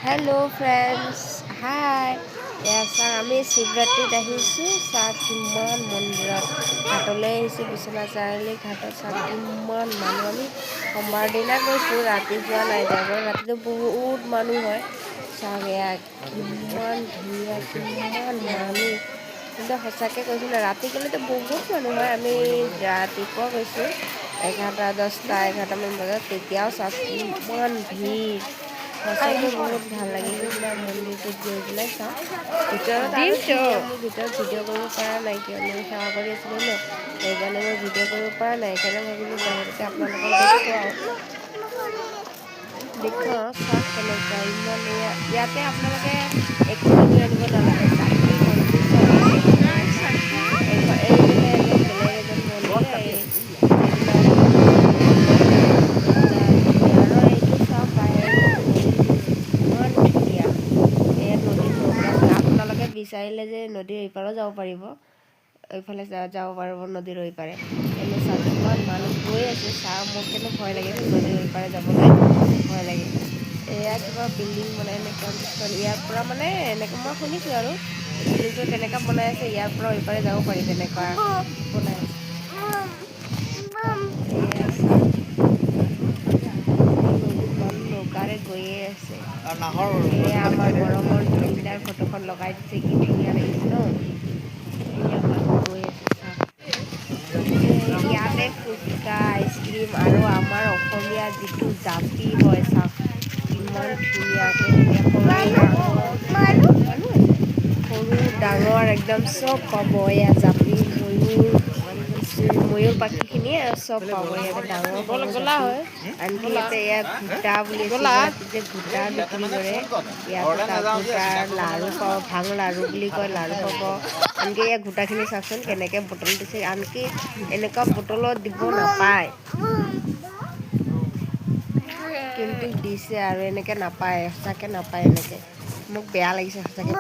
hello friends hi আমি শিৱৰাত্ৰিত আহিছোঁ কিমান মন্দিৰত ঘাটলৈ আহিছোঁ বিশ্বনাথ চাৰিআলি ঘাটত কিমান মানুহ আমি সোমবাৰ দিনা গৈছোঁ ৰাতি যোৱা নাই দেওবাৰ ৰাতিটো বহুত মানুহ হয় কিমান ধুনীয়া কিমান মানুহ কিন্তু সঁচাকৈ কৈছোঁ না ৰাতি গ'লেতো বহুত মানুহ হয় আমি ৰাতিপুৱা গৈছোঁ 11-10-11মান বজাত তেতিয়াও কিমান ভিৰ সঁচাকৈ বহুত ভাল লাগিছিলে মন্দিৰটোত গৈ পেলাই চাওঁ ভিতৰত আৰু মোৰ ভিতৰত ভিডিঅ' কৰিব পৰা নাই কিয়নো সেৱা কৰি আছিলোঁ ন সেইকাৰণে মই ভিডিঅ' কৰিব পৰা নাই সেইকাৰণে ভাবিলোঁ বাহিৰতে আপোনালোকক দেখুৱাওঁ চাওক কেনেকুৱা ইমান ইয়াতে আপোনালোকে একো কিনি আনিব নালাগে চাকি বন্তি চব এইফালে বেলেগ এজন মন্দিৰ এইবিলাক আৰু এইটো চাওক ইমান ধুনীয়া ইয়াত নদীত নৌকা আছে আপোনালোকে বিচাৰিলে যে নদীৰ এইপাৰো যাব পাৰিব এইফালে যাব পাৰিব নদীৰ এইপাৰে কিন্তু চাওক ইমান মানুহ গৈ আছে মোৰ কিন্তু ভয় লাগে নদীৰ এইপাৰে যাবলৈ ভয় লাগে এয়া কিবা বিল্ডিং বনাই এনেকুৱা ইয়াৰ পৰা মানে এনেকৈ মই শুনিছোঁ আৰু বিল্ডিংটো তেনেকুৱা বনাই আছে ইয়াৰ পৰা এইপাৰে যাব পাৰি তেনেকুৱা বনাই আছে নৌকাৰে গৈয়ে আছে এয়া আমাৰ গৰমৰ জুবিনদাৰ ফটোখন লগাই দিছে কি ধুনীয়া লাগিছে ন ধুনীয়া মানুহ গৈ আছে ইয়াতে ফুচকা আইচক্ৰীম আৰু আমাৰ অসমীয়া যিটো জাপি হয় চাওক ইমান ধুনীয়াকৈ সৰু ডাঙৰ একদম চব পাব এয়া জাপি ময়ূৰ পাখিখিনিয়ে চব পাব ইয়াতে ডাঙৰ হয় আনকি ইয়াতে এয়া ঘোটা বুলি যে ঘোটা বিক্ৰী কৰে ইয়াতে ঘোটাৰ লাড়ু পাব ভাং লাড়ু বুলি কয় লাড়ু পাব আনকি এয়া ঘোটাখিনি চাওকচোন কেনেকৈ বটল দিছে আনকি এনেকুৱা বটলত দিব নাপায় কিন্তু দিছে আৰু এনেকৈ নাপায় সঁচাকৈ নাপায় এনেকৈ মোক বেয়া লাগিছে সঁচাকৈ